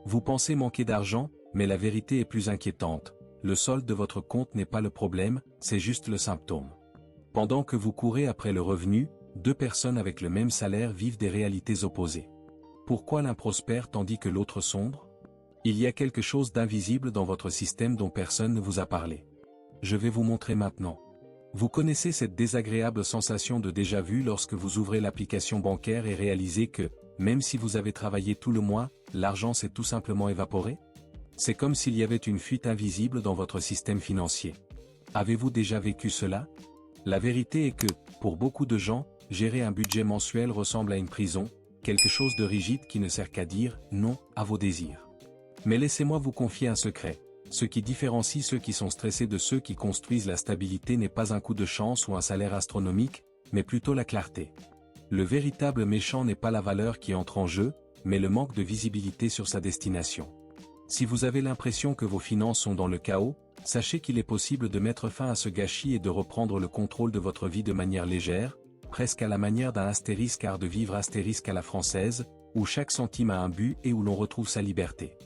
Vous pensez manquer d'argent, mais la vérité est plus inquiétante. Le solde de votre compte n'est pas le problème, c'est juste le symptôme. Pendant que vous courez après le revenu, deux personnes avec le même salaire vivent des réalités opposées. Pourquoi l'un prospère tandis que l'autre sombre? Il y a quelque chose d'invisible dans votre système dont personne ne vous a parlé. Je vais vous montrer maintenant. Vous connaissez cette désagréable sensation de déjà-vu lorsque vous ouvrez l'application bancaire et réalisez que, même si vous avez travaillé tout le mois, l'argent s'est tout simplement évaporé? C'est comme s'il y avait une fuite invisible dans votre système financier. Avez-vous déjà vécu cela? La vérité est que, pour beaucoup de gens, gérer un budget mensuel ressemble à une prison, quelque chose de rigide qui ne sert qu'à dire « non » à vos désirs. Mais laissez-moi vous confier un secret. Ce qui différencie ceux qui sont stressés de ceux qui construisent la stabilité n'est pas un coup de chance ou un salaire astronomique, mais plutôt la clarté. Le véritable méchant n'est pas la valeur qui entre en jeu, mais le manque de visibilité sur sa destination. Si vous avez l'impression que vos finances sont dans le chaos, sachez qu'il est possible de mettre fin à ce gâchis et de reprendre le contrôle de votre vie de manière légère, presque à la manière d'un astérisque art de vivre astérisque à la française, où chaque centime a un but et où l'on retrouve sa liberté.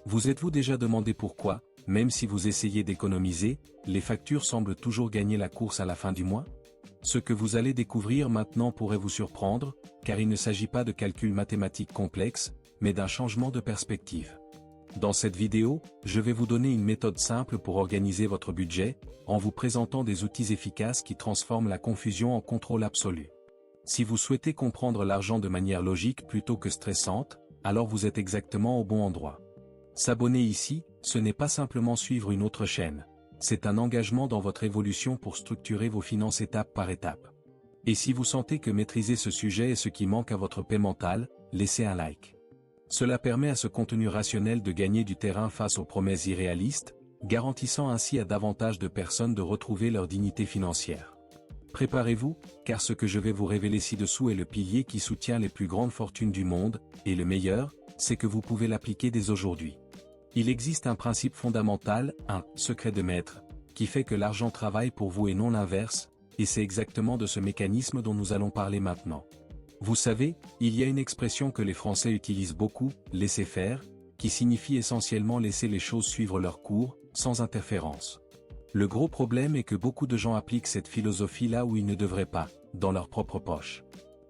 Vous êtes-vous déjà demandé pourquoi, même si vous essayez d'économiser, les factures semblent toujours gagner la course à la fin du mois? Ce que vous allez découvrir maintenant pourrait vous surprendre, car il ne s'agit pas de calculs mathématiques complexes, mais d'un changement de perspective. Dans cette vidéo, je vais vous donner une méthode simple pour organiser votre budget, en vous présentant des outils efficaces qui transforment la confusion en contrôle absolu. Si vous souhaitez comprendre l'argent de manière logique plutôt que stressante, alors vous êtes exactement au bon endroit. S'abonner ici, ce n'est pas simplement suivre une autre chaîne. C'est un engagement dans votre évolution pour structurer vos finances étape par étape. Et si vous sentez que maîtriser ce sujet est ce qui manque à votre paix mentale, laissez un like. Cela permet à ce contenu rationnel de gagner du terrain face aux promesses irréalistes, garantissant ainsi à davantage de personnes de retrouver leur dignité financière. Préparez-vous, car ce que je vais vous révéler ci-dessous est le pilier qui soutient les plus grandes fortunes du monde, et le meilleur, c'est que vous pouvez l'appliquer dès aujourd'hui. Il existe un principe fondamental, un « secret de maître », qui fait que l'argent travaille pour vous et non l'inverse, et c'est exactement de ce mécanisme dont nous allons parler maintenant. Vous savez, il y a une expression que les Français utilisent beaucoup, « laisser faire », qui signifie essentiellement laisser les choses suivre leur cours, sans interférence. Le gros problème est que beaucoup de gens appliquent cette philosophie là où ils ne devraient pas, dans leur propre poche.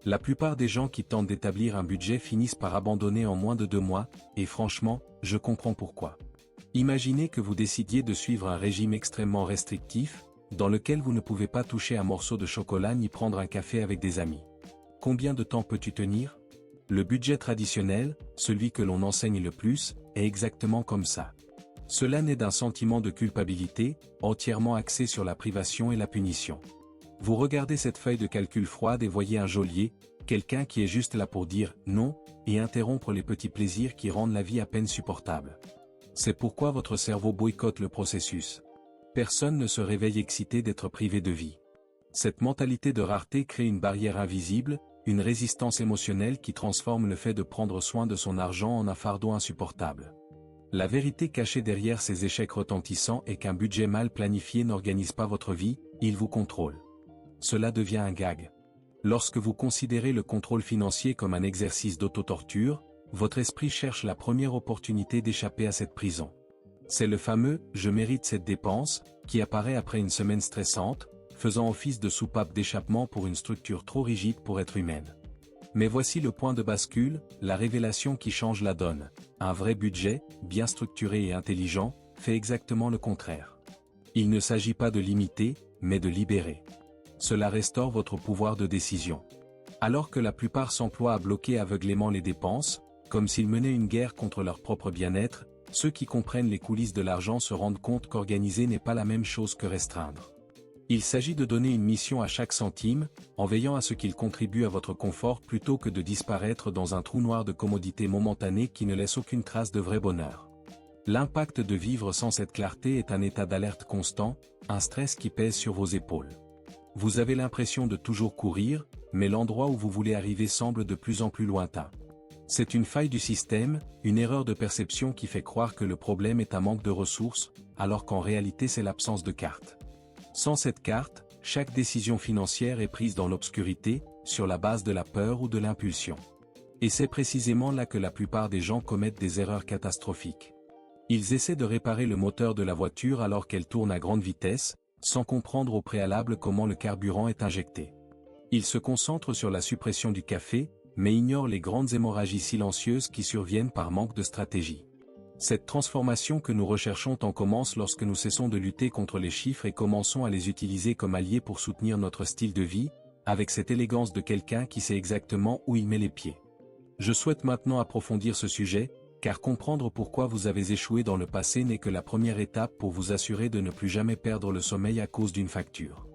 La plupart des gens qui tentent d'établir un budget finissent par abandonner en moins de 2 mois, et franchement, je comprends pourquoi. Imaginez que vous décidiez de suivre un régime extrêmement restrictif, dans lequel vous ne pouvez pas toucher un morceau de chocolat ni prendre un café avec des amis. Combien de temps peux-tu tenir? Le budget traditionnel, celui que l'on enseigne le plus, est exactement comme ça. Cela naît d'un sentiment de culpabilité, entièrement axé sur la privation et la punition. Vous regardez cette feuille de calcul froide et voyez un geôlier, quelqu'un qui est juste là pour dire « non » et interrompre les petits plaisirs qui rendent la vie à peine supportable. C'est pourquoi votre cerveau boycotte le processus. Personne ne se réveille excité d'être privé de vie. Cette mentalité de rareté crée une barrière invisible, une résistance émotionnelle qui transforme le fait de prendre soin de son argent en un fardeau insupportable. La vérité cachée derrière ces échecs retentissants est qu'un budget mal planifié n'organise pas votre vie, il vous contrôle. Cela devient un gag. Lorsque vous considérez le contrôle financier comme un exercice d'autotorture, votre esprit cherche la première opportunité d'échapper à cette prison. C'est le fameux « je mérite cette dépense » qui apparaît après une semaine stressante, faisant office de soupape d'échappement pour une structure trop rigide pour être humaine. Mais voici le point de bascule, la révélation qui change la donne. Un vrai budget, bien structuré et intelligent, fait exactement le contraire. Il ne s'agit pas de limiter, mais de libérer. Cela restaure votre pouvoir de décision. Alors que la plupart s'emploient à bloquer aveuglément les dépenses, comme s'ils menaient une guerre contre leur propre bien-être, ceux qui comprennent les coulisses de l'argent se rendent compte qu'organiser n'est pas la même chose que restreindre. Il s'agit de donner une mission à chaque centime, en veillant à ce qu'il contribue à votre confort plutôt que de disparaître dans un trou noir de commodité momentanée qui ne laisse aucune trace de vrai bonheur. L'impact de vivre sans cette clarté est un état d'alerte constant, un stress qui pèse sur vos épaules. Vous avez l'impression de toujours courir, mais l'endroit où vous voulez arriver semble de plus en plus lointain. C'est une faille du système, une erreur de perception qui fait croire que le problème est un manque de ressources, alors qu'en réalité c'est l'absence de carte. Sans cette carte, chaque décision financière est prise dans l'obscurité, sur la base de la peur ou de l'impulsion. Et c'est précisément là que la plupart des gens commettent des erreurs catastrophiques. Ils essaient de réparer le moteur de la voiture alors qu'elle tourne à grande vitesse, sans comprendre au préalable comment le carburant est injecté. Ils se concentrent sur la suppression du café, mais ignorent les grandes hémorragies silencieuses qui surviennent par manque de stratégie. Cette transformation que nous recherchons commence lorsque nous cessons de lutter contre les chiffres et commençons à les utiliser comme alliés pour soutenir notre style de vie, avec cette élégance de quelqu'un qui sait exactement où il met les pieds. Je souhaite maintenant approfondir ce sujet, car comprendre pourquoi vous avez échoué dans le passé n'est que la première étape pour vous assurer de ne plus jamais perdre le sommeil à cause d'une facture.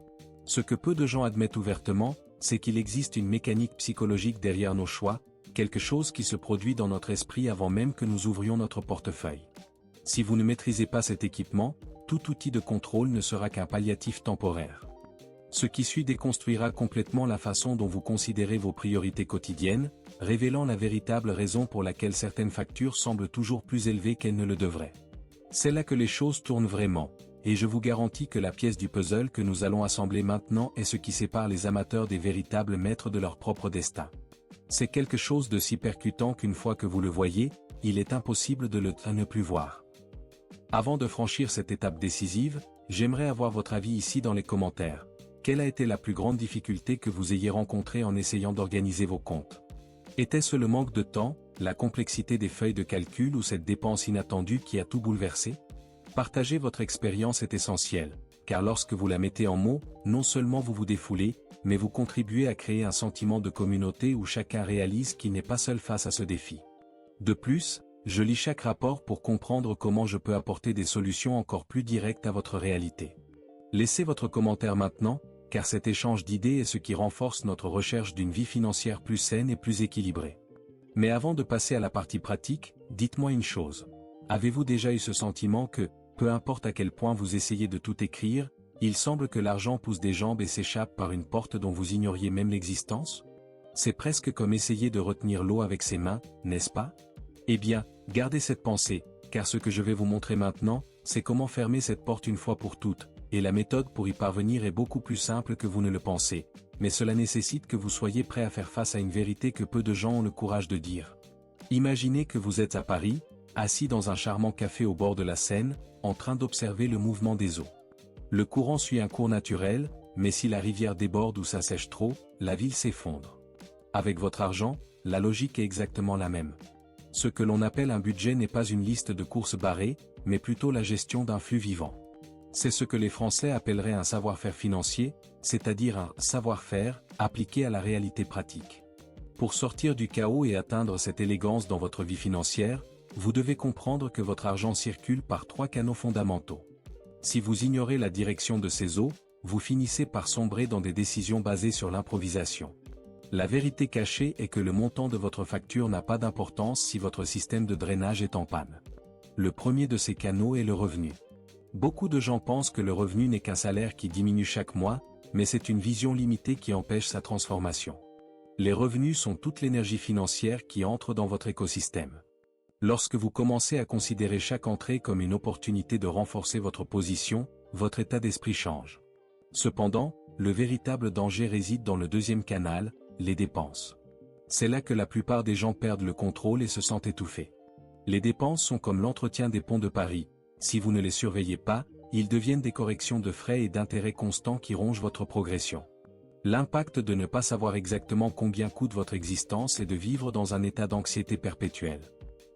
Ce que peu de gens admettent ouvertement, c'est qu'il existe une mécanique psychologique derrière nos choix, quelque chose qui se produit dans notre esprit avant même que nous ouvrions notre portefeuille. Si vous ne maîtrisez pas cet équipement, tout outil de contrôle ne sera qu'un palliatif temporaire. Ce qui suit déconstruira complètement la façon dont vous considérez vos priorités quotidiennes, révélant la véritable raison pour laquelle certaines factures semblent toujours plus élevées qu'elles ne le devraient. C'est là que les choses tournent vraiment, et je vous garantis que la pièce du puzzle que nous allons assembler maintenant est ce qui sépare les amateurs des véritables maîtres de leur propre destin. C'est quelque chose de si percutant qu'une fois que vous le voyez, il est impossible de ne plus voir. Avant de franchir cette étape décisive, j'aimerais avoir votre avis ici dans les commentaires. Quelle a été la plus grande difficulté que vous ayez rencontrée en essayant d'organiser vos comptes? Était-ce le manque de temps, la complexité des feuilles de calcul ou cette dépense inattendue qui a tout bouleversé? Partager votre expérience est essentiel, car lorsque vous la mettez en mots, non seulement vous vous défoulez, mais vous contribuez à créer un sentiment de communauté où chacun réalise qu'il n'est pas seul face à ce défi. De plus, je lis chaque rapport pour comprendre comment je peux apporter des solutions encore plus directes à votre réalité. Laissez votre commentaire maintenant, car cet échange d'idées est ce qui renforce notre recherche d'une vie financière plus saine et plus équilibrée. Mais avant de passer à la partie pratique, dites-moi une chose. Avez-vous déjà eu ce sentiment que, peu importe à quel point vous essayez de tout écrire, il semble que l'argent pousse des jambes et s'échappe par une porte dont vous ignoriez même l'existence? C'est presque comme essayer de retenir l'eau avec ses mains, n'est-ce pas? Eh bien, gardez cette pensée, car ce que je vais vous montrer maintenant, c'est comment fermer cette porte une fois pour toutes, et la méthode pour y parvenir est beaucoup plus simple que vous ne le pensez, mais cela nécessite que vous soyez prêt à faire face à une vérité que peu de gens ont le courage de dire. Imaginez que vous êtes à Paris, assis dans un charmant café au bord de la Seine, en train d'observer le mouvement des eaux. Le courant suit un cours naturel, mais si la rivière déborde ou s'assèche trop, la ville s'effondre. Avec votre argent, la logique est exactement la même. Ce que l'on appelle un budget n'est pas une liste de courses barrées, mais plutôt la gestion d'un flux vivant. C'est ce que les Français appelleraient un savoir-faire financier, c'est-à-dire un savoir-faire appliqué à la réalité pratique. Pour sortir du chaos et atteindre cette élégance dans votre vie financière, vous devez comprendre que votre argent circule par 3 canaux fondamentaux. Si vous ignorez la direction de ces eaux, vous finissez par sombrer dans des décisions basées sur l'improvisation. La vérité cachée est que le montant de votre facture n'a pas d'importance si votre système de drainage est en panne. Le premier de ces canaux est le revenu. Beaucoup de gens pensent que le revenu n'est qu'un salaire qui diminue chaque mois, mais c'est une vision limitée qui empêche sa transformation. Les revenus sont toute l'énergie financière qui entre dans votre écosystème. Lorsque vous commencez à considérer chaque entrée comme une opportunité de renforcer votre position, votre état d'esprit change. Cependant, le véritable danger réside dans le deuxième canal, les dépenses. C'est là que la plupart des gens perdent le contrôle et se sentent étouffés. Les dépenses sont comme l'entretien des ponts de Paris. Si vous ne les surveillez pas, ils deviennent des corrections de frais et d'intérêts constants qui rongent votre progression. L'impact de ne pas savoir exactement combien coûte votre existence est de vivre dans un état d'anxiété perpétuelle.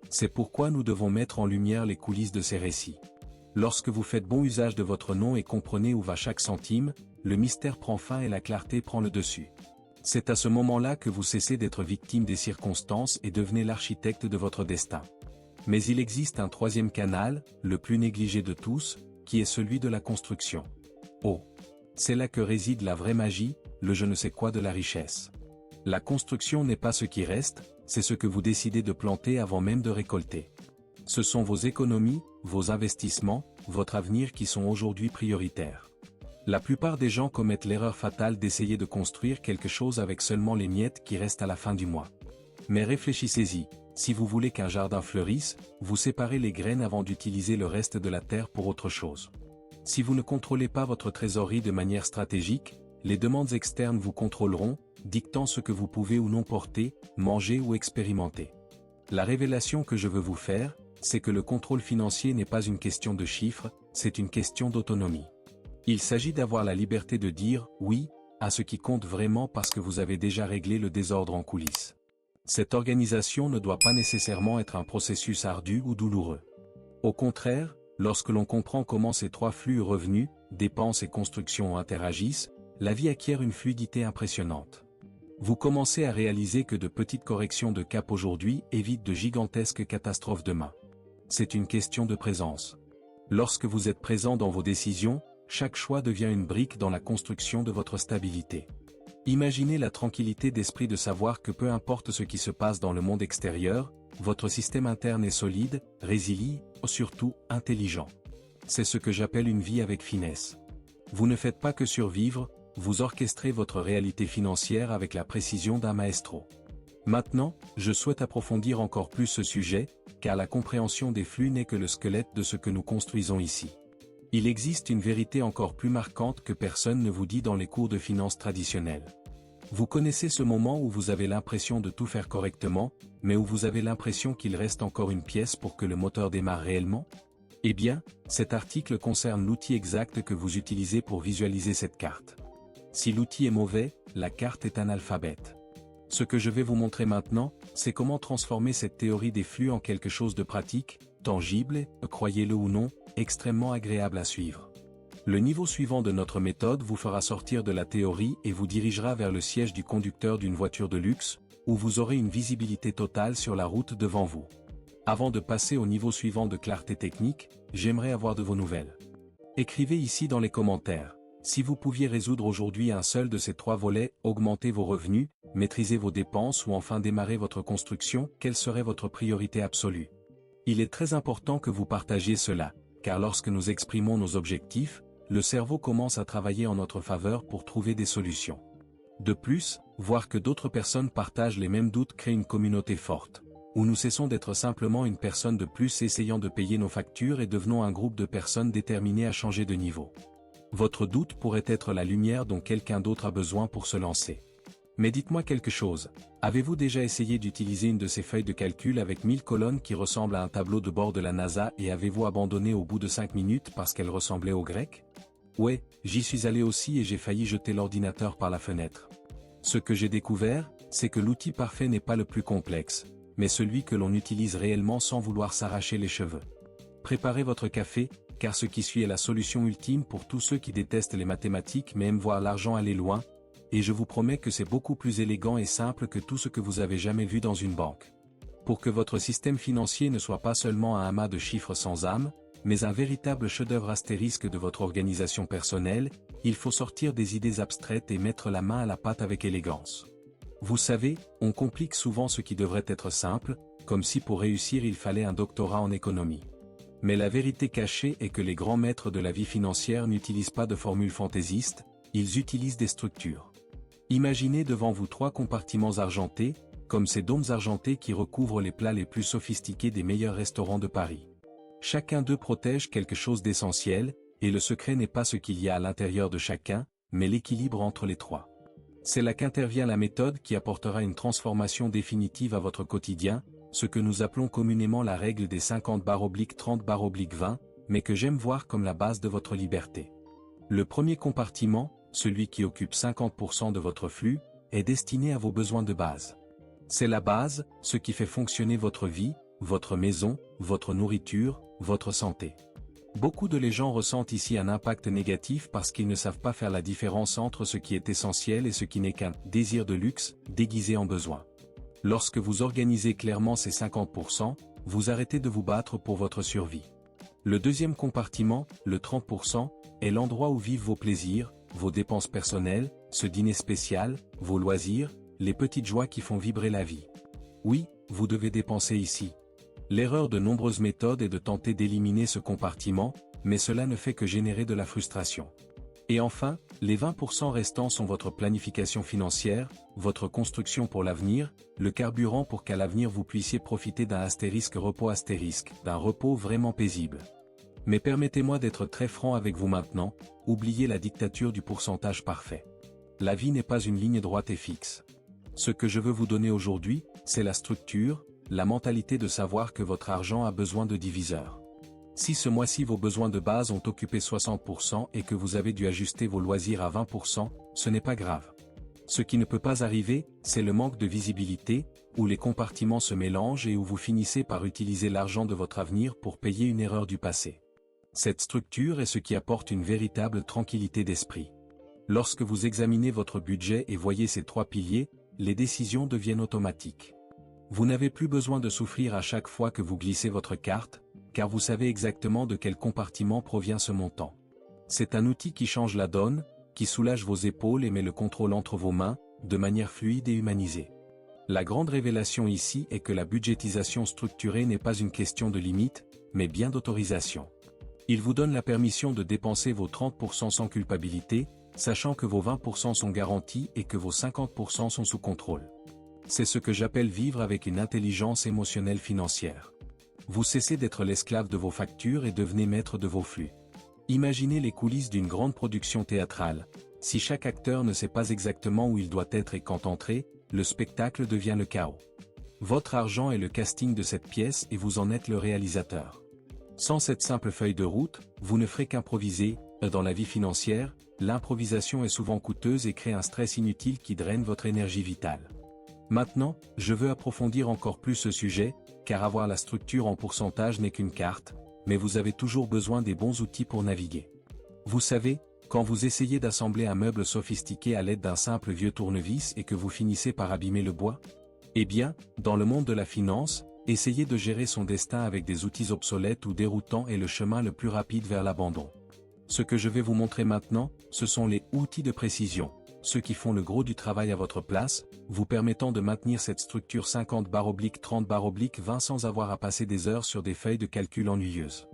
C'est pourquoi nous devons mettre en lumière les coulisses de ces récits. Lorsque vous faites bon usage de votre nom et comprenez où va chaque centime, le mystère prend fin et la clarté prend le dessus. C'est à ce moment-là que vous cessez d'être victime des circonstances et devenez l'architecte de votre destin. Mais il existe un troisième canal, le plus négligé de tous, qui est celui de la construction. Oh! C'est là que réside la vraie magie, le je ne sais quoi de la richesse. La construction n'est pas ce qui reste, c'est ce que vous décidez de planter avant même de récolter. Ce sont vos économies, vos investissements, votre avenir qui sont aujourd'hui prioritaires. La plupart des gens commettent l'erreur fatale d'essayer de construire quelque chose avec seulement les miettes qui restent à la fin du mois. Mais réfléchissez-y, si vous voulez qu'un jardin fleurisse, vous séparez les graines avant d'utiliser le reste de la terre pour autre chose. Si vous ne contrôlez pas votre trésorerie de manière stratégique, les demandes externes vous contrôleront, dictant ce que vous pouvez ou non porter, manger ou expérimenter. La révélation que je veux vous faire, c'est que le contrôle financier n'est pas une question de chiffres, c'est une question d'autonomie. Il s'agit d'avoir la liberté de dire « oui » à ce qui compte vraiment parce que vous avez déjà réglé le désordre en coulisses. Cette organisation ne doit pas nécessairement être un processus ardu ou douloureux. Au contraire, lorsque l'on comprend comment ces trois flux revenus, dépenses et construction interagissent, la vie acquiert une fluidité impressionnante. Vous commencez à réaliser que de petites corrections de cap aujourd'hui évitent de gigantesques catastrophes demain. C'est une question de présence. Lorsque vous êtes présent dans vos décisions, chaque choix devient une brique dans la construction de votre stabilité. Imaginez la tranquillité d'esprit de savoir que peu importe ce qui se passe dans le monde extérieur, votre système interne est solide, résilient, surtout intelligent. C'est ce que j'appelle une vie avec finesse. Vous ne faites pas que survivre, vous orchestrez votre réalité financière avec la précision d'un maestro. Maintenant, je souhaite approfondir encore plus ce sujet, car la compréhension des flux n'est que le squelette de ce que nous construisons ici. Il existe une vérité encore plus marquante que personne ne vous dit dans les cours de finance traditionnels. Vous connaissez ce moment où vous avez l'impression de tout faire correctement, mais où vous avez l'impression qu'il reste encore une pièce pour que le moteur démarre réellement? Eh bien, cet article concerne l'outil exact que vous utilisez pour visualiser cette carte. Si l'outil est mauvais, la carte est analphabète. Ce que je vais vous montrer maintenant, c'est comment transformer cette théorie des flux en quelque chose de pratique, tangible, croyez-le ou non, extrêmement agréable à suivre. Le niveau suivant de notre méthode vous fera sortir de la théorie et vous dirigera vers le siège du conducteur d'une voiture de luxe, où vous aurez une visibilité totale sur la route devant vous. Avant de passer au niveau suivant de clarté technique, j'aimerais avoir de vos nouvelles. Écrivez ici dans les commentaires. Si vous pouviez résoudre aujourd'hui un seul de ces trois volets, augmenter vos revenus, maîtriser vos dépenses ou enfin démarrer votre construction, quelle serait votre priorité absolue? Il est très important que vous partagiez cela, car lorsque nous exprimons nos objectifs, le cerveau commence à travailler en notre faveur pour trouver des solutions. De plus, voir que d'autres personnes partagent les mêmes doutes crée une communauté forte, où nous cessons d'être simplement une personne de plus essayant de payer nos factures et devenons un groupe de personnes déterminées à changer de niveau. Votre doute pourrait être la lumière dont quelqu'un d'autre a besoin pour se lancer. Mais dites-moi quelque chose, avez-vous déjà essayé d'utiliser une de ces feuilles de calcul avec 1000 colonnes qui ressemblent à un tableau de bord de la NASA et avez-vous abandonné au bout de 5 minutes parce qu'elle ressemblait au grec? Ouais, j'y suis allé aussi et j'ai failli jeter l'ordinateur par la fenêtre. Ce que j'ai découvert, c'est que l'outil parfait n'est pas le plus complexe, mais celui que l'on utilise réellement sans vouloir s'arracher les cheveux. Préparez votre café, car ce qui suit est la solution ultime pour tous ceux qui détestent les mathématiques mais aiment voir l'argent aller loin, et je vous promets que c'est beaucoup plus élégant et simple que tout ce que vous avez jamais vu dans une banque. Pour que votre système financier ne soit pas seulement un amas de chiffres sans âme, mais un véritable chef-d'œuvre astérisque de votre organisation personnelle, il faut sortir des idées abstraites et mettre la main à la pâte avec élégance. Vous savez, on complique souvent ce qui devrait être simple, comme si pour réussir il fallait un doctorat en économie. Mais la vérité cachée est que les grands maîtres de la vie financière n'utilisent pas de formules fantaisistes, ils utilisent des structures. Imaginez devant vous 3 compartiments argentés, comme ces dômes argentés qui recouvrent les plats les plus sophistiqués des meilleurs restaurants de Paris. Chacun d'eux protège quelque chose d'essentiel, et le secret n'est pas ce qu'il y a à l'intérieur de chacun, mais l'équilibre entre les 3. C'est là qu'intervient la méthode qui apportera une transformation définitive à votre quotidien, ce que nous appelons communément la règle des 50/30/20, mais que j'aime voir comme la base de votre liberté. Le premier compartiment, celui qui occupe 50% de votre flux, est destiné à vos besoins de base. C'est la base, ce qui fait fonctionner votre vie, votre maison, votre nourriture, votre santé. Beaucoup de gens ressentent ici un impact négatif parce qu'ils ne savent pas faire la différence entre ce qui est essentiel et ce qui n'est qu'un désir de luxe, déguisé en besoin. Lorsque vous organisez clairement ces 50%, vous arrêtez de vous battre pour votre survie. Le deuxième compartiment, le 30%, est l'endroit où vivent vos plaisirs, vos dépenses personnelles, ce dîner spécial, vos loisirs, les petites joies qui font vibrer la vie. Oui, vous devez dépenser ici. L'erreur de nombreuses méthodes est de tenter d'éliminer ce compartiment, mais cela ne fait que générer de la frustration. Et enfin, les 20% restants sont votre planification financière, votre construction pour l'avenir, le carburant pour qu'à l'avenir vous puissiez profiter d'un repos d'un repos vraiment paisible. Mais permettez-moi d'être très franc avec vous maintenant, oubliez la dictature du pourcentage parfait. La vie n'est pas une ligne droite et fixe. Ce que je veux vous donner aujourd'hui, c'est la structure, la mentalité de savoir que votre argent a besoin de diviseurs. Si ce mois-ci vos besoins de base ont occupé 60% et que vous avez dû ajuster vos loisirs à 20%, ce n'est pas grave. Ce qui ne peut pas arriver, c'est le manque de visibilité, où les compartiments se mélangent et où vous finissez par utiliser l'argent de votre avenir pour payer une erreur du passé. Cette structure est ce qui apporte une véritable tranquillité d'esprit. Lorsque vous examinez votre budget et voyez ces 3 piliers, les décisions deviennent automatiques. Vous n'avez plus besoin de souffrir à chaque fois que vous glissez votre carte, car vous savez exactement de quel compartiment provient ce montant. C'est un outil qui change la donne, qui soulage vos épaules et met le contrôle entre vos mains, de manière fluide et humanisée. La grande révélation ici est que la budgétisation structurée n'est pas une question de limite, mais bien d'autorisation. Il vous donne la permission de dépenser vos 30% sans culpabilité, sachant que vos 20% sont garantis et que vos 50% sont sous contrôle. C'est ce que j'appelle vivre avec une intelligence émotionnelle financière. Vous cessez d'être l'esclave de vos factures et devenez maître de vos flux. Imaginez les coulisses d'une grande production théâtrale. Si chaque acteur ne sait pas exactement où il doit être et quand entrer, le spectacle devient le chaos. Votre argent est le casting de cette pièce et vous en êtes le réalisateur. Sans cette simple feuille de route, vous ne ferez qu'improviser. Dans la vie financière, l'improvisation est souvent coûteuse et crée un stress inutile qui draine votre énergie vitale. Maintenant, je veux approfondir encore plus ce sujet, car avoir la structure en pourcentage n'est qu'une carte, mais vous avez toujours besoin des bons outils pour naviguer. Vous savez, quand vous essayez d'assembler un meuble sophistiqué à l'aide d'un simple vieux tournevis et que vous finissez par abîmer le bois? Eh bien, dans le monde de la finance, essayer de gérer son destin avec des outils obsolètes ou déroutants est le chemin le plus rapide vers l'abandon. Ce que je vais vous montrer maintenant, ce sont les outils de précision, ceux qui font le gros du travail à votre place, vous permettant de maintenir cette structure 50/30/20 sans avoir à passer des heures sur des feuilles de calcul ennuyeuses.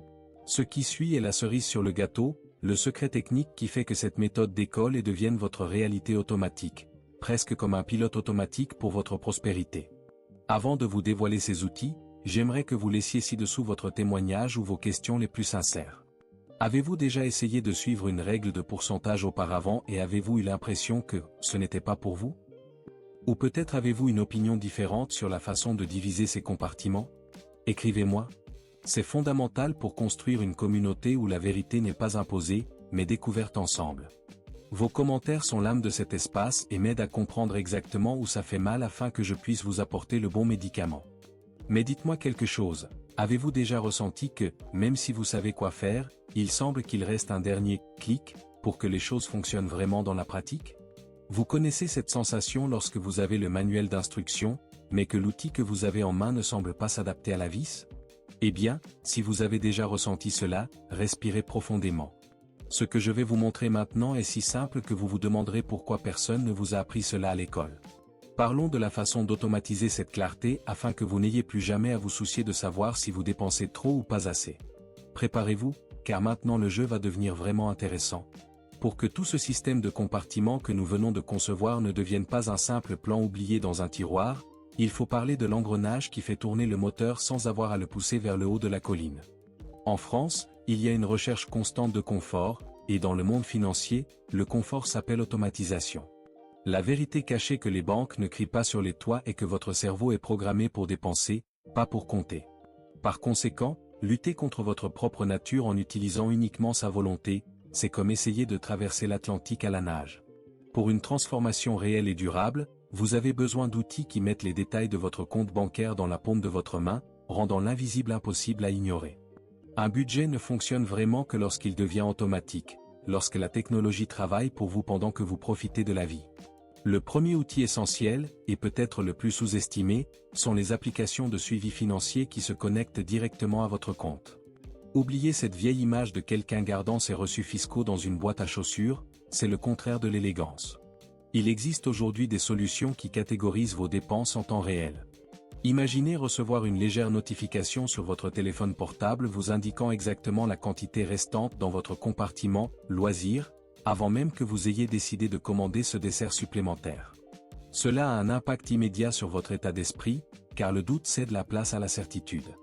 Ce qui suit est la cerise sur le gâteau, le secret technique qui fait que cette méthode décolle et devienne votre réalité automatique, presque comme un pilote automatique pour votre prospérité. Avant de vous dévoiler ces outils, j'aimerais que vous laissiez ci-dessous votre témoignage ou vos questions les plus sincères. Avez-vous déjà essayé de suivre une règle de pourcentage auparavant et avez-vous eu l'impression que ce n'était pas pour vous? Ou peut-être avez-vous une opinion différente sur la façon de diviser ces compartiments? Écrivez-moi. C'est fondamental pour construire une communauté où la vérité n'est pas imposée, mais découverte ensemble. Vos commentaires sont l'âme de cet espace et m'aident à comprendre exactement où ça fait mal afin que je puisse vous apporter le bon médicament. Mais dites-moi quelque chose, avez-vous déjà ressenti que, même si vous savez quoi faire, il semble qu'il reste un dernier « clic » pour que les choses fonctionnent vraiment dans la pratique? Vous connaissez cette sensation lorsque vous avez le manuel d'instruction, mais que l'outil que vous avez en main ne semble pas s'adapter à la vis? Eh bien, si vous avez déjà ressenti cela, respirez profondément. Ce que je vais vous montrer maintenant est si simple que vous vous demanderez pourquoi personne ne vous a appris cela à l'école. Parlons de la façon d'automatiser cette clarté afin que vous n'ayez plus jamais à vous soucier de savoir si vous dépensez trop ou pas assez. Préparez-vous, car maintenant le jeu va devenir vraiment intéressant. Pour que tout ce système de compartiments que nous venons de concevoir ne devienne pas un simple plan oublié dans un tiroir, il faut parler de l'engrenage qui fait tourner le moteur sans avoir à le pousser vers le haut de la colline. En France, il y a une recherche constante de confort, et dans le monde financier, le confort s'appelle automatisation. La vérité cachée que les banques ne crient pas sur les toits est que votre cerveau est programmé pour dépenser, pas pour compter. Par conséquent, lutter contre votre propre nature en utilisant uniquement sa volonté, c'est comme essayer de traverser l'Atlantique à la nage. Pour une transformation réelle et durable, vous avez besoin d'outils qui mettent les détails de votre compte bancaire dans la paume de votre main, rendant l'invisible impossible à ignorer. Un budget ne fonctionne vraiment que lorsqu'il devient automatique, lorsque la technologie travaille pour vous pendant que vous profitez de la vie. Le premier outil essentiel, et peut-être le plus sous-estimé, sont les applications de suivi financier qui se connectent directement à votre compte. Oubliez cette vieille image de quelqu'un gardant ses reçus fiscaux dans une boîte à chaussures, c'est le contraire de l'élégance. Il existe aujourd'hui des solutions qui catégorisent vos dépenses en temps réel. Imaginez recevoir une légère notification sur votre téléphone portable vous indiquant exactement la quantité restante dans votre compartiment « Loisirs », avant même que vous ayez décidé de commander ce dessert supplémentaire. Cela a un impact immédiat sur votre état d'esprit, car le doute cède la place à la certitude.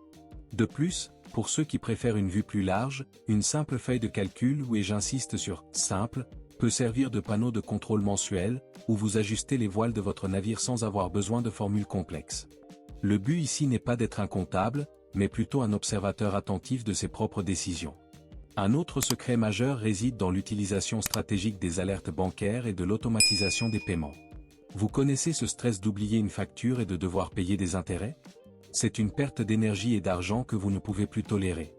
De plus, pour ceux qui préfèrent une vue plus large, une simple feuille de calcul et j'insiste sur « simple », peut servir de panneau de contrôle mensuel, où vous ajustez les voiles de votre navire sans avoir besoin de formules complexes. Le but ici n'est pas d'être un comptable, mais plutôt un observateur attentif de ses propres décisions. Un autre secret majeur réside dans l'utilisation stratégique des alertes bancaires et de l'automatisation des paiements. Vous connaissez ce stress d'oublier une facture et de devoir payer des intérêts? C'est une perte d'énergie et d'argent que vous ne pouvez plus tolérer.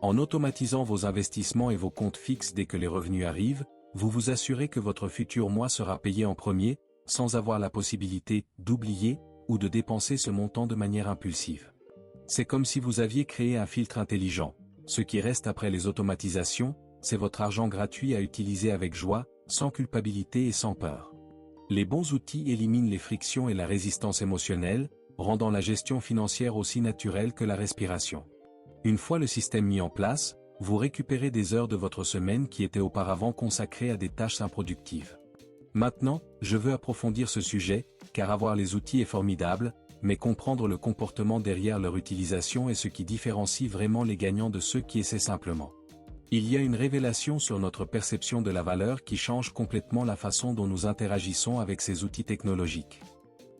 En automatisant vos investissements et vos comptes fixes dès que les revenus arrivent, vous vous assurez que votre futur mois sera payé en premier, sans avoir la possibilité d'oublier ou de dépenser ce montant de manière impulsive. C'est comme si vous aviez créé un filtre intelligent. Ce qui reste après les automatisations, c'est votre argent gratuit à utiliser avec joie, sans culpabilité et sans peur. Les bons outils éliminent les frictions et la résistance émotionnelle, rendant la gestion financière aussi naturelle que la respiration. Une fois le système mis en place, vous récupérez des heures de votre semaine qui étaient auparavant consacrées à des tâches improductives. Maintenant, je veux approfondir ce sujet, car avoir les outils est formidable, mais comprendre le comportement derrière leur utilisation est ce qui différencie vraiment les gagnants de ceux qui essaient simplement. Il y a une révélation sur notre perception de la valeur qui change complètement la façon dont nous interagissons avec ces outils technologiques.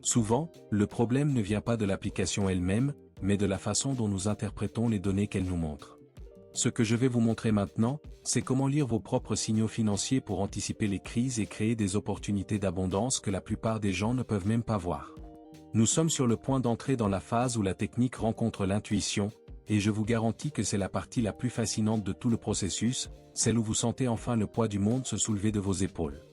Souvent, le problème ne vient pas de l'application elle-même, mais de la façon dont nous interprétons les données qu'elle nous montre. Ce que je vais vous montrer maintenant, c'est comment lire vos propres signaux financiers pour anticiper les crises et créer des opportunités d'abondance que la plupart des gens ne peuvent même pas voir. Nous sommes sur le point d'entrer dans la phase où la technique rencontre l'intuition, et je vous garantis que c'est la partie la plus fascinante de tout le processus, celle où vous sentez enfin le poids du monde se soulever de vos épaules.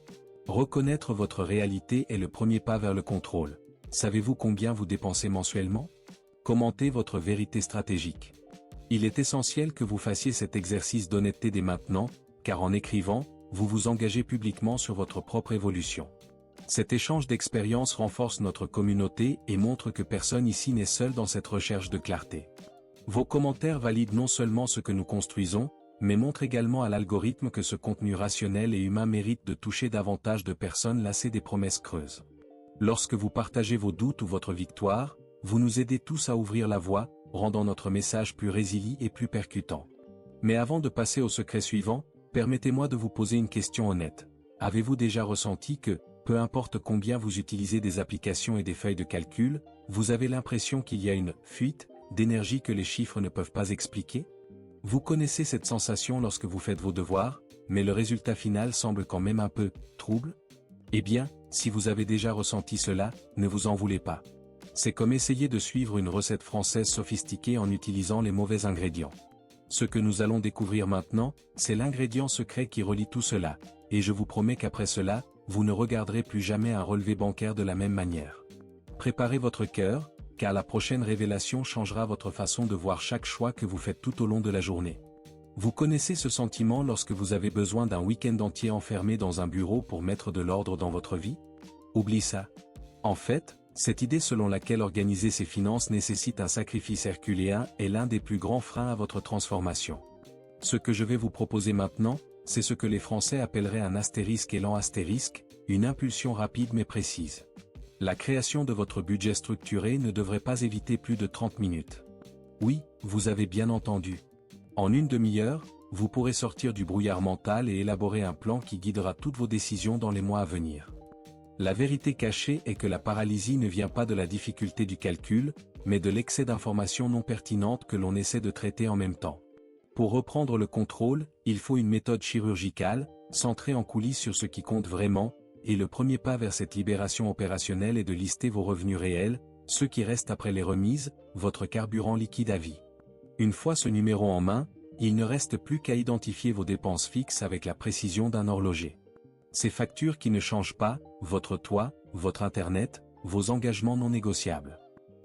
Reconnaître votre réalité est le premier pas vers le contrôle. Savez-vous combien vous dépensez mensuellement? Commentez votre vérité stratégique. Il est essentiel que vous fassiez cet exercice d'honnêteté dès maintenant, car en écrivant, vous vous engagez publiquement sur votre propre évolution. Cet échange d'expériences renforce notre communauté et montre que personne ici n'est seul dans cette recherche de clarté. Vos commentaires valident non seulement ce que nous construisons, mais montrent également à l'algorithme que ce contenu rationnel et humain mérite de toucher davantage de personnes lassées des promesses creuses. Lorsque vous partagez vos doutes ou votre victoire, vous nous aidez tous à ouvrir la voie, rendant notre message plus résilient et plus percutant. Mais avant de passer au secret suivant, permettez-moi de vous poser une question honnête. Avez-vous déjà ressenti que, peu importe combien vous utilisez des applications et des feuilles de calcul, vous avez l'impression qu'il y a une fuite d'énergie que les chiffres ne peuvent pas expliquer? Vous connaissez cette sensation lorsque vous faites vos devoirs, mais le résultat final semble quand même un peu trouble? Eh bien, si vous avez déjà ressenti cela, ne vous en voulez pas. C'est comme essayer de suivre une recette française sophistiquée en utilisant les mauvais ingrédients. Ce que nous allons découvrir maintenant, c'est l'ingrédient secret qui relie tout cela, et je vous promets qu'après cela, vous ne regarderez plus jamais un relevé bancaire de la même manière. Préparez votre cœur, car la prochaine révélation changera votre façon de voir chaque choix que vous faites tout au long de la journée. Vous connaissez ce sentiment lorsque vous avez besoin d'un week-end entier enfermé dans un bureau pour mettre de l'ordre dans votre vie? Oublie ça. En fait, cette idée selon laquelle organiser ses finances nécessite un sacrifice herculéen est l'un des plus grands freins à votre transformation. Ce que je vais vous proposer maintenant, c'est ce que les Français appelleraient un astérisque élan astérisque, une impulsion rapide mais précise. La création de votre budget structuré ne devrait pas éviter plus de 30 minutes. Oui, vous avez bien entendu. En une demi-heure, vous pourrez sortir du brouillard mental et élaborer un plan qui guidera toutes vos décisions dans les mois à venir. La vérité cachée est que la paralysie ne vient pas de la difficulté du calcul, mais de l'excès d'informations non pertinentes que l'on essaie de traiter en même temps. Pour reprendre le contrôle, il faut une méthode chirurgicale, centrée en coulisses sur ce qui compte vraiment, et le premier pas vers cette libération opérationnelle est de lister vos revenus réels, ceux qui restent après les remises, votre carburant liquide à vie. Une fois ce numéro en main, il ne reste plus qu'à identifier vos dépenses fixes avec la précision d'un horloger. Ces factures qui ne changent pas, votre toit, votre internet, vos engagements non négociables.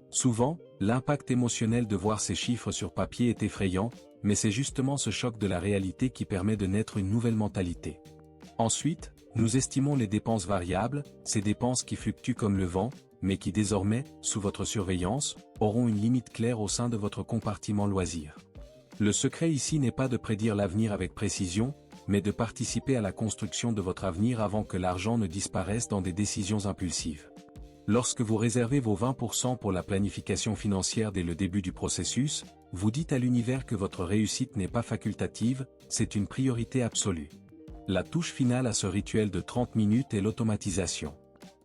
Souvent, l'impact émotionnel de voir ces chiffres sur papier est effrayant, mais c'est justement ce choc de la réalité qui permet de naître une nouvelle mentalité. Ensuite, nous estimons les dépenses variables, ces dépenses qui fluctuent comme le vent, mais qui désormais, sous votre surveillance, auront une limite claire au sein de votre compartiment loisir. Le secret ici n'est pas de prédire l'avenir avec précision, mais de participer à la construction de votre avenir avant que l'argent ne disparaisse dans des décisions impulsives. Lorsque vous réservez vos 20% pour la planification financière dès le début du processus, vous dites à l'univers que votre réussite n'est pas facultative, c'est une priorité absolue. La touche finale à ce rituel de 30 minutes est l'automatisation.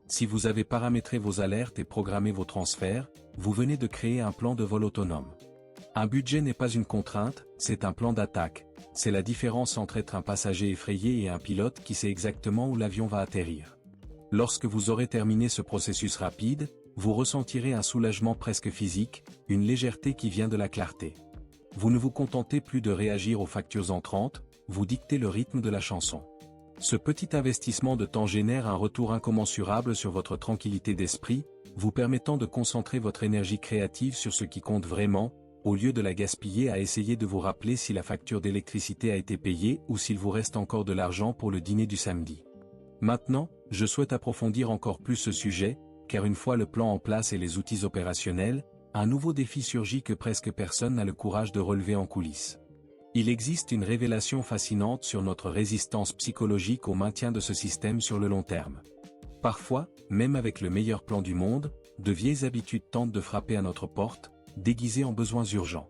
Si vous avez paramétré vos alertes et programmé vos transferts, vous venez de créer un plan de vol autonome. Un budget n'est pas une contrainte, c'est un plan d'attaque. C'est la différence entre être un passager effrayé et un pilote qui sait exactement où l'avion va atterrir. Lorsque vous aurez terminé ce processus rapide, vous ressentirez un soulagement presque physique, une légèreté qui vient de la clarté. Vous ne vous contentez plus de réagir aux factures entrantes, vous dictez le rythme de la chanson. Ce petit investissement de temps génère un retour incommensurable sur votre tranquillité d'esprit, vous permettant de concentrer votre énergie créative sur ce qui compte vraiment, au lieu de la gaspiller à essayer de vous rappeler si la facture d'électricité a été payée ou s'il vous reste encore de l'argent pour le dîner du samedi. Maintenant, je souhaite approfondir encore plus ce sujet, car une fois le plan en place et les outils opérationnels, un nouveau défi surgit que presque personne n'a le courage de relever en coulisses. Il existe une révélation fascinante sur notre résistance psychologique au maintien de ce système sur le long terme. Parfois, même avec le meilleur plan du monde, de vieilles habitudes tentent de frapper à notre porte, déguisées en besoins urgents.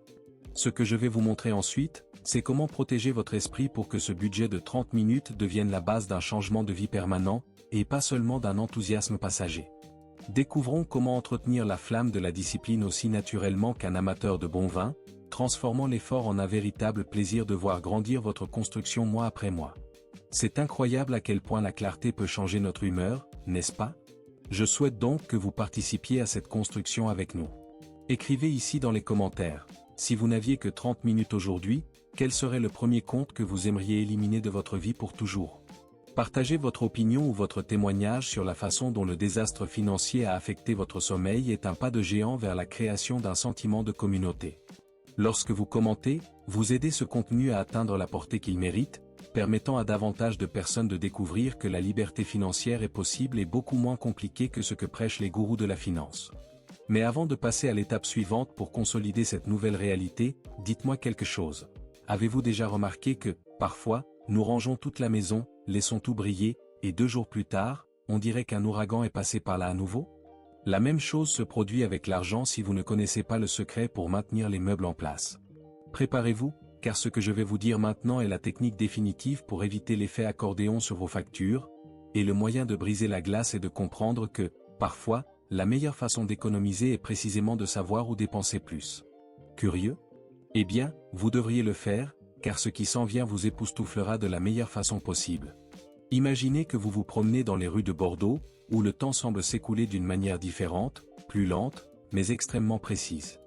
Ce que je vais vous montrer ensuite, c'est comment protéger votre esprit pour que ce budget de 30 minutes devienne la base d'un changement de vie permanent, et pas seulement d'un enthousiasme passager. Découvrons comment entretenir la flamme de la discipline aussi naturellement qu'un amateur de bon vin, transformant l'effort en un véritable plaisir de voir grandir votre construction mois après mois. C'est incroyable à quel point la clarté peut changer notre humeur, n'est-ce pas? Je souhaite donc que vous participiez à cette construction avec nous. Écrivez ici dans les commentaires, si vous n'aviez que 30 minutes aujourd'hui, quel serait le premier compte que vous aimeriez éliminer de votre vie pour toujours? Partagez votre opinion ou votre témoignage sur la façon dont le désastre financier a affecté votre sommeil est un pas de géant vers la création d'un sentiment de communauté. Lorsque vous commentez, vous aidez ce contenu à atteindre la portée qu'il mérite, permettant à davantage de personnes de découvrir que la liberté financière est possible et beaucoup moins compliquée que ce que prêchent les gourous de la finance. Mais avant de passer à l'étape suivante pour consolider cette nouvelle réalité, dites-moi quelque chose. Avez-vous déjà remarqué que, parfois, nous rangeons toute la maison, laissons tout briller, et 2 jours plus tard, on dirait qu'un ouragan est passé par là à nouveau? La même chose se produit avec l'argent si vous ne connaissez pas le secret pour maintenir les meubles en place. Préparez-vous, car ce que je vais vous dire maintenant est la technique définitive pour éviter l'effet accordéon sur vos factures, et le moyen de briser la glace est de comprendre que, parfois, la meilleure façon d'économiser est précisément de savoir où dépenser plus. Curieux? Eh bien, vous devriez le faire, car ce qui s'en vient vous époustouflera de la meilleure façon possible. Imaginez que vous vous promenez dans les rues de Bordeaux, où le temps semble s'écouler d'une manière différente, plus lente, mais extrêmement précise.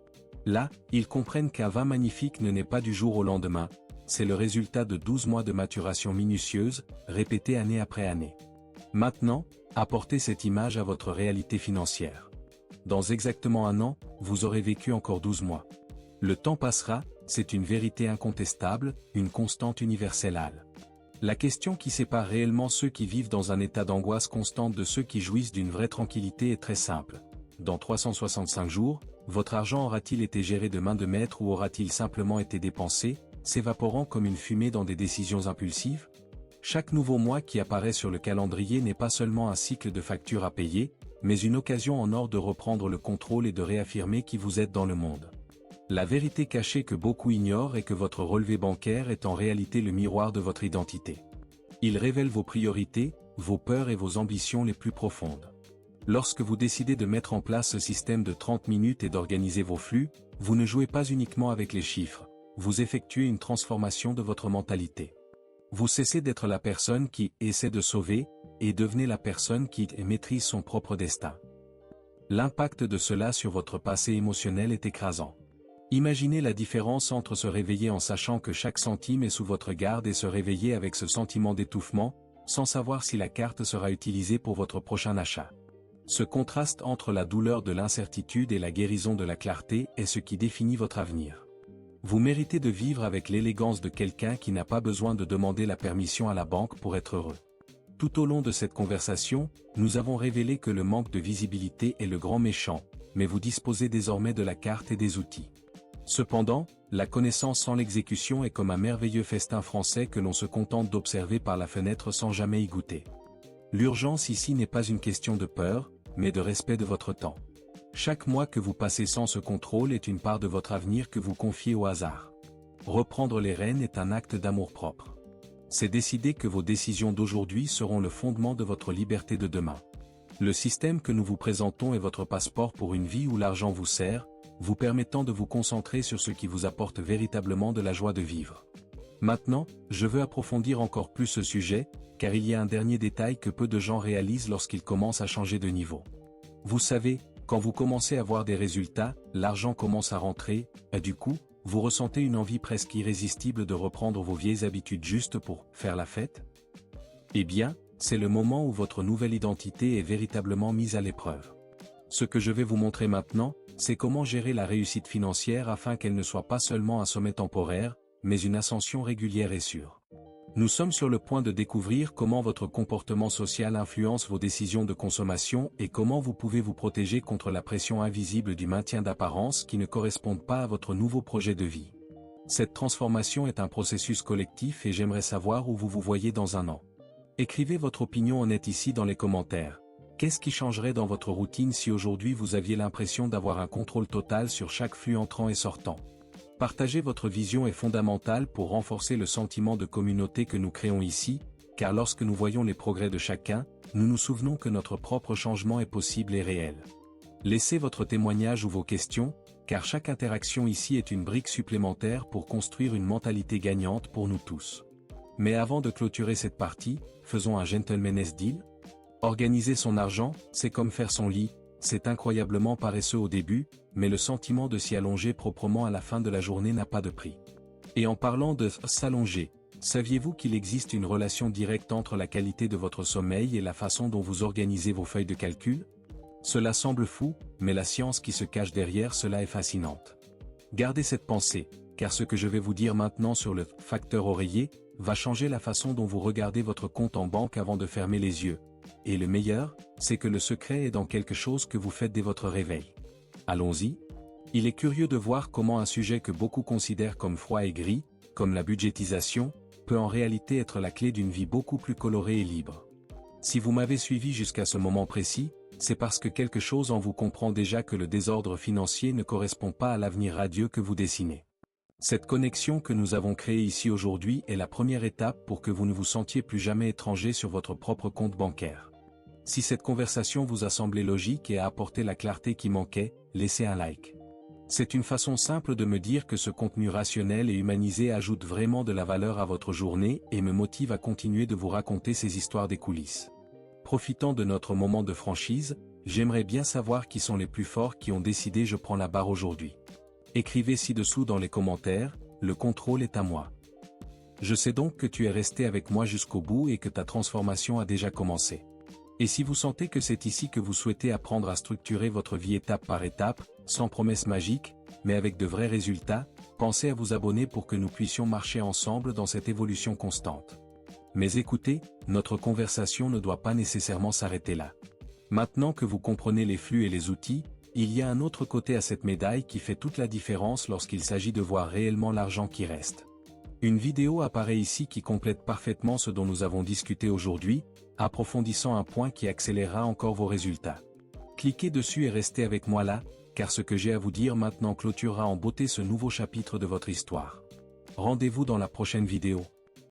Là, ils comprennent qu'un vin magnifique ne naît pas du jour au lendemain, c'est le résultat de 12 mois de maturation minutieuse, répétée année après année. Maintenant, apportez cette image à votre réalité financière. Dans exactement 1 an, vous aurez vécu encore 12 mois. Le temps passera, c'est une vérité incontestable, une constante universelle. La question qui sépare réellement ceux qui vivent dans un état d'angoisse constante de ceux qui jouissent d'une vraie tranquillité est très simple. Dans 365 jours, votre argent aura-t-il été géré de main de maître ou aura-t-il simplement été dépensé, s'évaporant comme une fumée dans des décisions impulsives? Chaque nouveau mois qui apparaît sur le calendrier n'est pas seulement un cycle de factures à payer, mais une occasion en or de reprendre le contrôle et de réaffirmer qui vous êtes dans le monde. La vérité cachée que beaucoup ignorent est que votre relevé bancaire est en réalité le miroir de votre identité. Il révèle vos priorités, vos peurs et vos ambitions les plus profondes. Lorsque vous décidez de mettre en place ce système de 30 minutes et d'organiser vos flux, vous ne jouez pas uniquement avec les chiffres, vous effectuez une transformation de votre mentalité. Vous cessez d'être la personne qui essaie de sauver, et devenez la personne qui maîtrise son propre destin. L'impact de cela sur votre passé émotionnel est écrasant. Imaginez la différence entre se réveiller en sachant que chaque centime est sous votre garde et se réveiller avec ce sentiment d'étouffement, sans savoir si la carte sera utilisée pour votre prochain achat. Ce contraste entre la douleur de l'incertitude et la guérison de la clarté est ce qui définit votre avenir. Vous méritez de vivre avec l'élégance de quelqu'un qui n'a pas besoin de demander la permission à la banque pour être heureux. Tout au long de cette conversation, nous avons révélé que le manque de visibilité est le grand méchant, mais vous disposez désormais de la carte et des outils. Cependant, la connaissance sans l'exécution est comme un merveilleux festin français que l'on se contente d'observer par la fenêtre sans jamais y goûter. L'urgence ici n'est pas une question de peur, mais de respect de votre temps. Chaque mois que vous passez sans ce contrôle est une part de votre avenir que vous confiez au hasard. Reprendre les rênes est un acte d'amour-propre. c'est décider que vos décisions d'aujourd'hui seront le fondement de votre liberté de demain. Le système que nous vous présentons est votre passeport pour une vie où l'argent vous sert, vous permettant de vous concentrer sur ce qui vous apporte véritablement de la joie de vivre. Maintenant, je veux approfondir encore plus ce sujet, car il y a un dernier détail que peu de gens réalisent lorsqu'ils commencent à changer de niveau. Vous savez, quand vous commencez à voir des résultats, l'argent commence à rentrer, et du coup, vous ressentez une envie presque irrésistible de reprendre vos vieilles habitudes juste pour faire la fête? Eh bien, c'est le moment où votre nouvelle identité est véritablement mise à l'épreuve. Ce que je vais vous montrer maintenant, c'est comment gérer la réussite financière afin qu'elle ne soit pas seulement un sommet temporaire, mais une ascension régulière et sûre. Nous sommes sur le point de découvrir comment votre comportement social influence vos décisions de consommation et comment vous pouvez vous protéger contre la pression invisible du maintien d'apparence qui ne correspondent pas à votre nouveau projet de vie. Cette transformation est un processus collectif et j'aimerais savoir où vous vous voyez dans un an. Écrivez votre opinion honnête ici dans les commentaires. Qu'est-ce qui changerait dans votre routine si aujourd'hui vous aviez l'impression d'avoir un contrôle total sur chaque flux entrant et sortant? Partager votre vision est fondamental pour renforcer le sentiment de communauté que nous créons ici, car lorsque nous voyons les progrès de chacun, nous nous souvenons que notre propre changement est possible et réel. Laissez votre témoignage ou vos questions, car chaque interaction ici est une brique supplémentaire pour construire une mentalité gagnante pour nous tous. Mais avant de clôturer cette partie, faisons un gentleman's deal. Organiser son argent, c'est comme faire son lit, c'est incroyablement paresseux au début, mais le sentiment de s'y allonger proprement à la fin de la journée n'a pas de prix. Et en parlant de s'allonger, saviez-vous qu'il existe une relation directe entre la qualité de votre sommeil et la façon dont vous organisez vos feuilles de calcul? Cela semble fou, mais la science qui se cache derrière cela est fascinante. Gardez cette pensée, car ce que je vais vous dire maintenant sur le facteur oreiller va changer la façon dont vous regardez votre compte en banque avant de fermer les yeux. Et le meilleur, c'est que le secret est dans quelque chose que vous faites dès votre réveil. Allons-y. Il est curieux de voir comment un sujet que beaucoup considèrent comme froid et gris, comme la budgétisation, peut en réalité être la clé d'une vie beaucoup plus colorée et libre. Si vous m'avez suivi jusqu'à ce moment précis, c'est parce que quelque chose en vous comprend déjà que le désordre financier ne correspond pas à l'avenir radieux que vous dessinez. Cette connexion que nous avons créée ici aujourd'hui est la première étape pour que vous ne vous sentiez plus jamais étranger sur votre propre compte bancaire. Si cette conversation vous a semblé logique et a apporté la clarté qui manquait, laissez un like. C'est une façon simple de me dire que ce contenu rationnel et humanisé ajoute vraiment de la valeur à votre journée et me motive à continuer de vous raconter ces histoires des coulisses. Profitant de notre moment de franchise, j'aimerais bien savoir qui sont les plus forts qui ont décidé je prends la barre aujourd'hui. Écrivez ci-dessous dans les commentaires, le contrôle est à moi. Je sais donc que tu es resté avec moi jusqu'au bout et que ta transformation a déjà commencé. Et si vous sentez que c'est ici que vous souhaitez apprendre à structurer votre vie étape par étape, sans promesses magiques, mais avec de vrais résultats, pensez à vous abonner pour que nous puissions marcher ensemble dans cette évolution constante. Mais écoutez, notre conversation ne doit pas nécessairement s'arrêter là. Maintenant que vous comprenez les flux et les outils, il y a un autre côté à cette médaille qui fait toute la différence lorsqu'il s'agit de voir réellement l'argent qui reste. Une vidéo apparaît ici qui complète parfaitement ce dont nous avons discuté aujourd'hui, approfondissant un point qui accélérera encore vos résultats. Cliquez dessus et restez avec moi là, car ce que j'ai à vous dire maintenant clôturera en beauté ce nouveau chapitre de votre histoire. Rendez-vous dans la prochaine vidéo.